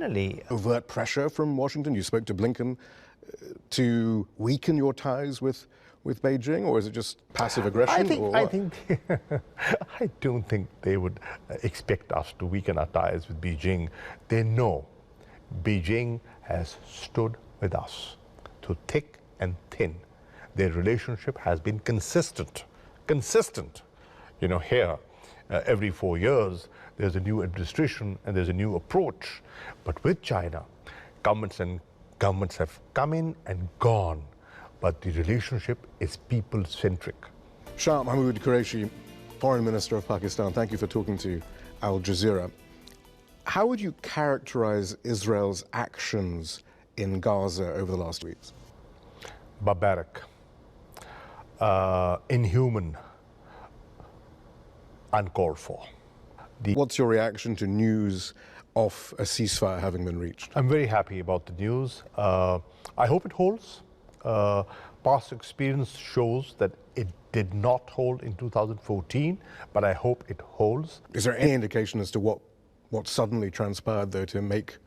finally, overt pressure from Washington? You spoke to Blinken to weaken your ties with Beijing, or is it just passive aggression? I don't think they would expect us to weaken our ties with Beijing. They know Beijing has stood with us through thick and thin. Their relationship has been consistent. You know, here, every 4 years, there's a new administration and there's a new approach. But with China, governments have come in and gone, but the relationship is people-centric. Shah Mahmood Qureshi, Foreign Minister of Pakistan, thank you for talking to AlJazeera. How would you characterize Israel's actions in Gaza over the last weeks? Barbaric, inhuman, uncalled for. What's your reaction to news of a ceasefire having been reached? I'm very happy about the news. I hope it holds. Past experience shows that it did not hold in 2014, but I hope it holds. Is there any indication as to what suddenly transpired, though, to make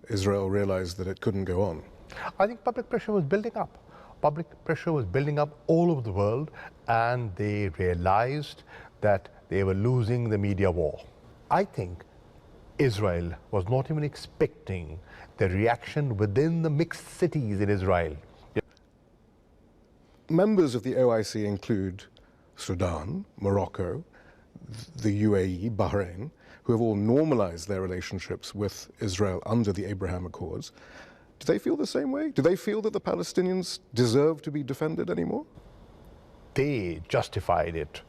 Israel realize that it couldn't go on? I think public pressure was building up. Public pressure was building up all over the world, and they realized that they were losing the media war. I think Israel was not even expecting the reaction within the mixed cities in Israel. Members of the OIC include Sudan, Morocco, the UAE, Bahrain, who have all normalized their relationships with Israel under the Abraham Accords. Do they feel the same way? Do they feel that the Palestinians deserve to be defended anymore? They justified it,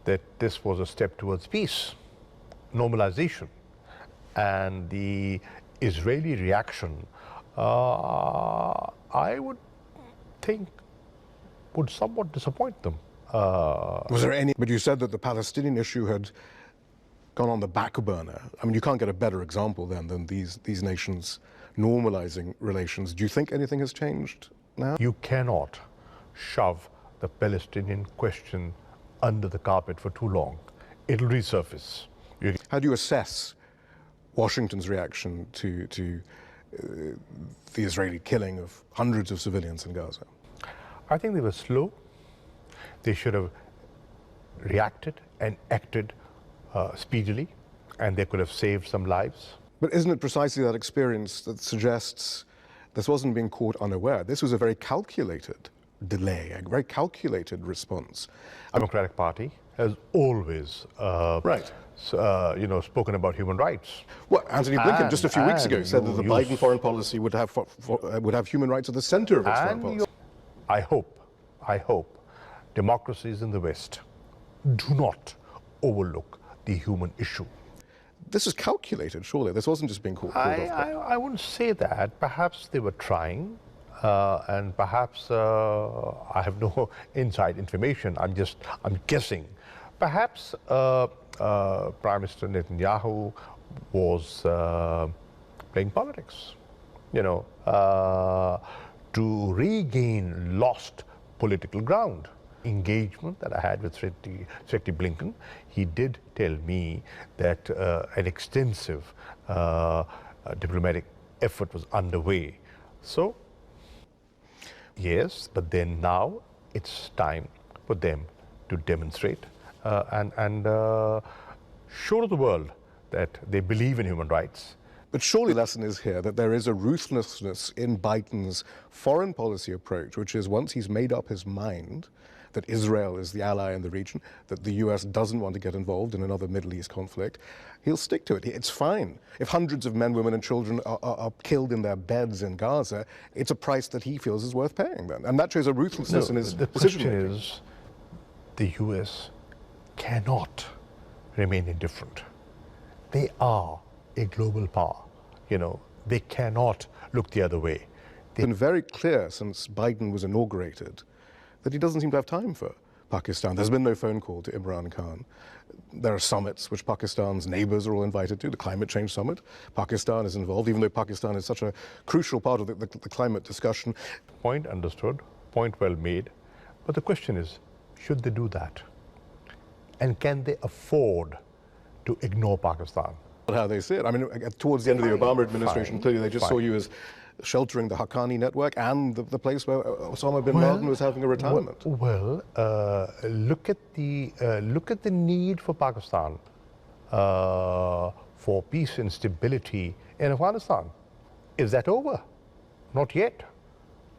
that this was a step towards peace, normalization. And the Israeli reaction, I would think, would somewhat disappoint them. Was there any, but you said that the Palestinian issue had gone on the back burner. I mean, you can't get a better example then than these nations normalizing relations. Do you think anything has changed now? You cannot shove the Palestinian question under the carpet for too long. It'll resurface. How do you assess Washington's reaction to the Israeli killing of hundreds of civilians in Gaza? I think they were slow. They should have reacted and acted speedily, and they could have saved some lives. But isn't it precisely that experience that suggests this wasn't being caught unaware? This was a very calculated delay, a very calculated response. The Democratic Party has always spoken about human rights. Well, Antony Blinken just a few weeks ago said that the Biden foreign policy would have human rights at the center of its foreign policy. I hope democracies in the West do not overlook the human issue. This is calculated, surely. This wasn't just being called off. I wouldn't say that. Perhaps they were trying, and perhaps I have no inside information. I'm guessing. Perhaps Prime Minister Netanyahu was playing politics, to regain lost political ground. Engagement that I had with Secretary Blinken, he did tell me that an extensive diplomatic effort was underway. So, yes, but then now it's time for them to demonstrate and show to the world that they believe in human rights. But surely the lesson is here that there is a ruthlessness in Biden's foreign policy approach, which is once he's made up his mind that Israel is the ally in the region, that the US doesn't want to get involved in another Middle East conflict, he'll stick to it. It's fine. If hundreds of men, women and children are killed in their beds in Gaza, it's a price that he feels is worth paying then. And that shows a ruthlessness in his decision making. The question is, the US cannot remain indifferent. They are a global power. They cannot look the other way. It's been very clear since Biden was inaugurated that he doesn't seem to have time for Pakistan. There's been no phone call to Imran Khan. There are summits which Pakistan's neighbors are all invited to, the climate change summit. Pakistan is involved, even though Pakistan is such a crucial part of the climate discussion. Point understood, point well made. But the question is, should they do that? And can they afford to ignore Pakistan? How they see it. I mean, towards the end of the Obama administration, clearly they just saw you as sheltering the Haqqani network and the place where Osama bin Laden was having a retirement. Look at the need for Pakistan for peace and stability in Afghanistan. Is that over? Not yet.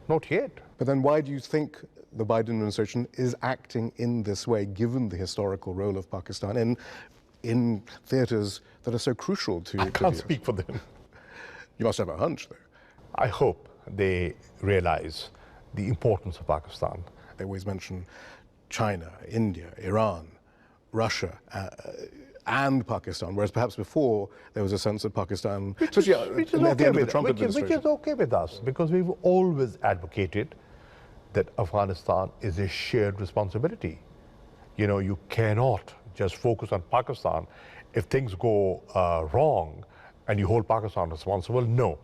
Not yet. But then why do you think the Biden administration is acting in this way, given the historical role of Pakistan in theaters that are so crucial to... I can't speak for them. You must have a hunch, though. I hope they realize the importance of Pakistan. They always mention China, India, Iran, Russia, and Pakistan, whereas perhaps before there was a sense that Pakistan, especially at the end of the Trump administration. Which is okay with us, because we've always advocated that Afghanistan is a shared responsibility. You know, you cannot just focus on Pakistan. If things go wrong and you hold Pakistan responsible, no.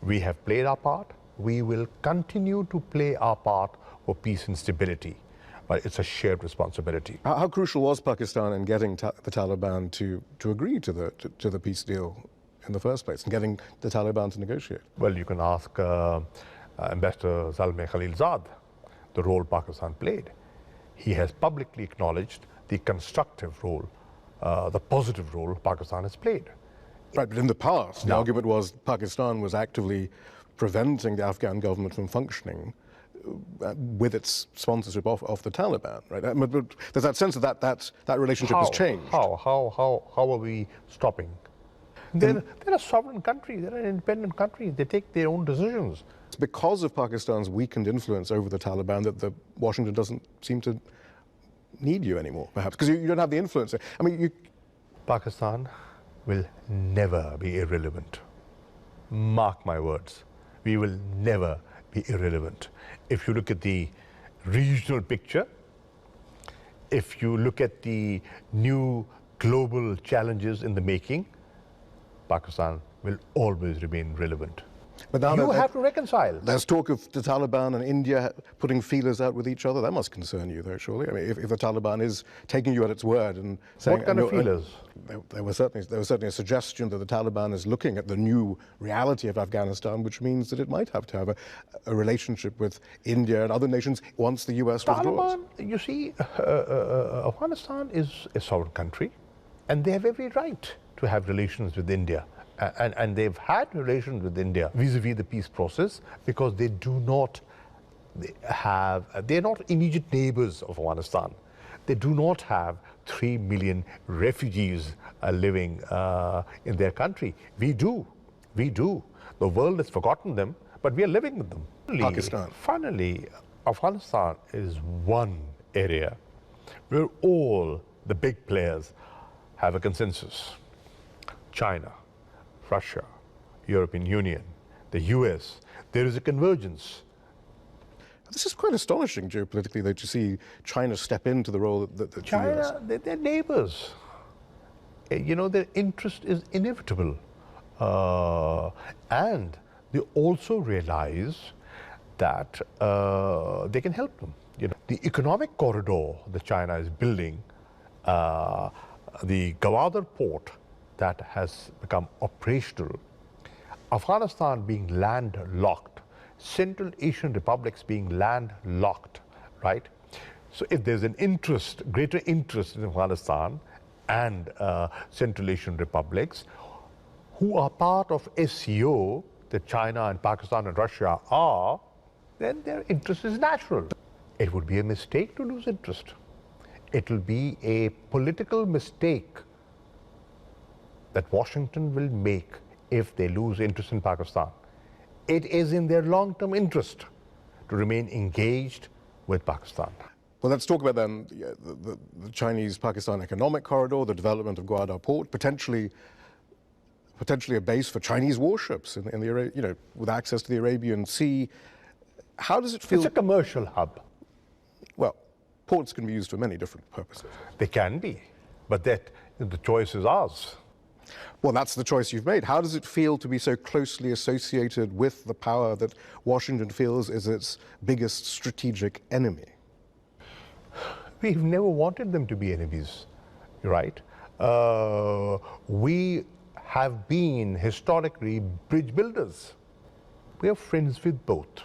We have played our part. We will continue to play our part for peace and stability. But it's a shared responsibility. How crucial was Pakistan in getting the Taliban to agree to the peace deal in the first place, and getting the Taliban to negotiate? Well, you can ask Ambassador Zalmay Khalilzad the role Pakistan played. He has publicly acknowledged the constructive role, the positive role Pakistan has played. Right, but in the past, the argument was Pakistan was actively preventing the Afghan government from functioning with its sponsorship of the Taliban, right? But there's that sense that relationship has changed. How are we stopping? They're a sovereign country. They're an independent country. They take their own decisions. It's because of Pakistan's weakened influence over the Taliban that Washington doesn't seem to need you anymore, perhaps, because you don't have the influence. I mean, Pakistan will never be irrelevant. Mark my words. We will never be irrelevant. If you look at the regional picture, if you look at the new global challenges in the making, Pakistan will always remain relevant. But now you have to reconcile. There's talk of the Taliban and India putting feelers out with each other. That must concern you, though, surely. I mean, if the Taliban is taking you at its word and saying... What kind of feelers? There was certainly a suggestion that the Taliban is looking at the new reality of Afghanistan, which means that it might have to have a relationship with India and other nations once the US withdraws. Taliban, you see, Afghanistan is a sovereign country, and they have every right to have relations with India. And they've had relations with India vis-a-vis the peace process, because they do not have, they're not immediate neighbors of Afghanistan. They do not have 3 million refugees living in their country. We do. The world has forgotten them, but we are living with them. Pakistan. Finally, Afghanistan is one area where all the big players have a consensus. China, Russia, European Union, the US, there is a convergence. This is quite astonishing geopolitically, though, to see China step into the role that China, they're neighbors. You know, their interest is inevitable. And they also realize that they can help them. You know, the economic corridor that China is building, the Gwadar port, that has become operational, Afghanistan being landlocked, Central Asian republics being landlocked, right? So if there's an interest, greater interest in Afghanistan and Central Asian republics, who are part of SCO, that China and Pakistan and Russia are, then their interest is natural. It would be a mistake to lose interest. It will be a political mistake that Washington will make if they lose interest in Pakistan. It is in their long-term interest to remain engaged with Pakistan. Well, let's talk about then the Chinese-Pakistan economic corridor, the development of Gwadar port, potentially a base for Chinese warships in the, you know, with access to the Arabian Sea. How does it feel? It's a commercial hub. Well, ports can be used for many different purposes. They can be, but the choice is ours. Well, that's the choice you've made. How does it feel to be so closely associated with the power that Washington feels is its biggest strategic enemy? We've never wanted them to be enemies, right? We have been historically bridge builders. We are friends with both.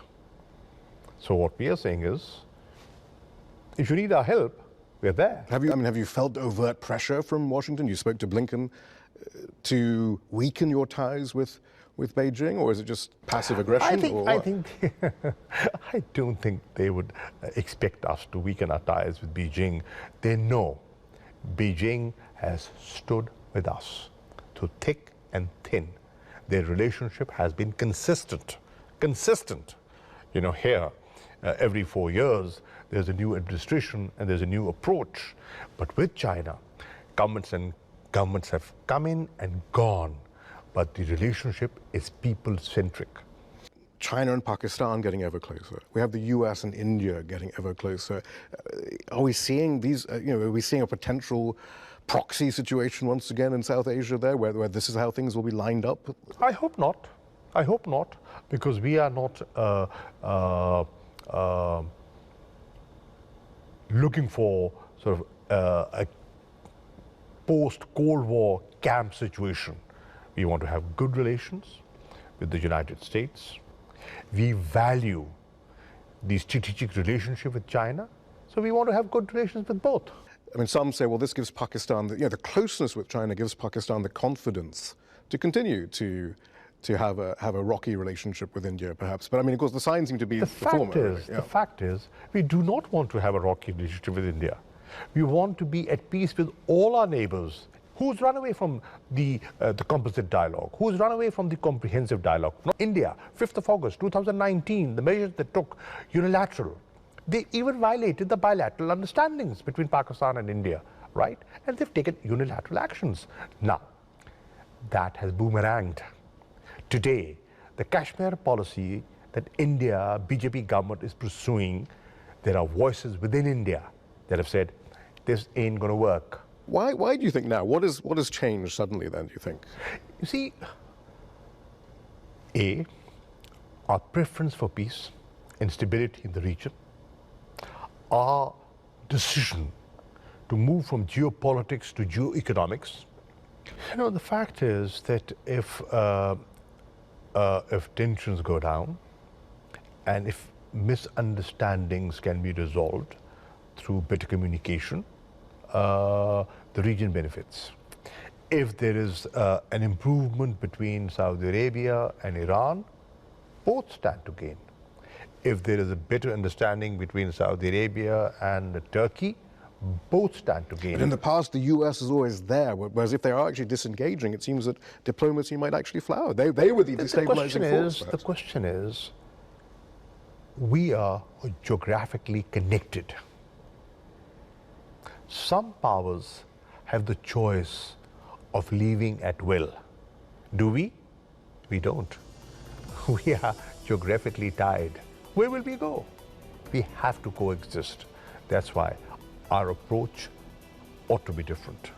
So what we are saying is, if you need our help, we're there. Have you felt overt pressure from Washington? You spoke to Blinken to weaken your ties with Beijing, or is it just passive aggression? I don't think they would expect us to weaken our ties with Beijing. They know Beijing has stood with us through thick and thin. Their relationship has been consistent. You know, here, every 4 years, there's a new administration and there's a new approach. But with China, governments have come in and gone, but the relationship is people-centric. China and Pakistan getting ever closer. We have the US and India getting ever closer. Are we seeing these, are we seeing a potential proxy situation once again in South Asia there, where this is how things will be lined up? I hope not. I hope not, because we are not looking for sort of a post-Cold War camp situation. We want to have good relations with the United States. We value the strategic relationship with China, so we want to have good relations with both. I mean, some say, well, this gives Pakistan, the closeness with China gives Pakistan the confidence to continue to have a rocky relationship with India, perhaps. But I mean, of course, the signs seem to be the former. The fact is, we do not want to have a rocky relationship with India. We want to be at peace with all our neighbors. Who's run away from the composite dialogue? Who's run away from the comprehensive dialogue? Not India, 5th of August, 2019, the measures they took, unilateral. They even violated the bilateral understandings between Pakistan and India, right? And they've taken unilateral actions. Now, that has boomeranged. Today, the Kashmir policy that India, BJP government is pursuing, there are voices within India that have said, this ain't gonna work. Why do you think now? What has changed suddenly then, do you think? You see, our preference for peace and stability in the region, our decision to move from geopolitics to geoeconomics. You know, the fact is that if tensions go down and if misunderstandings can be resolved through better communication, the region benefits. If there is an improvement between Saudi Arabia and Iran, both stand to gain. If there is a better understanding between Saudi Arabia and Turkey, both stand to gain. But in the past, the US is always there, whereas if they are actually disengaging, it seems that diplomacy might actually flower. They were the destabilizing force. The question is, we are geographically connected. Some powers have the choice of leaving at will. Do we? We don't. We are geographically tied. Where will we go? We have to coexist. That's why our approach ought to be different.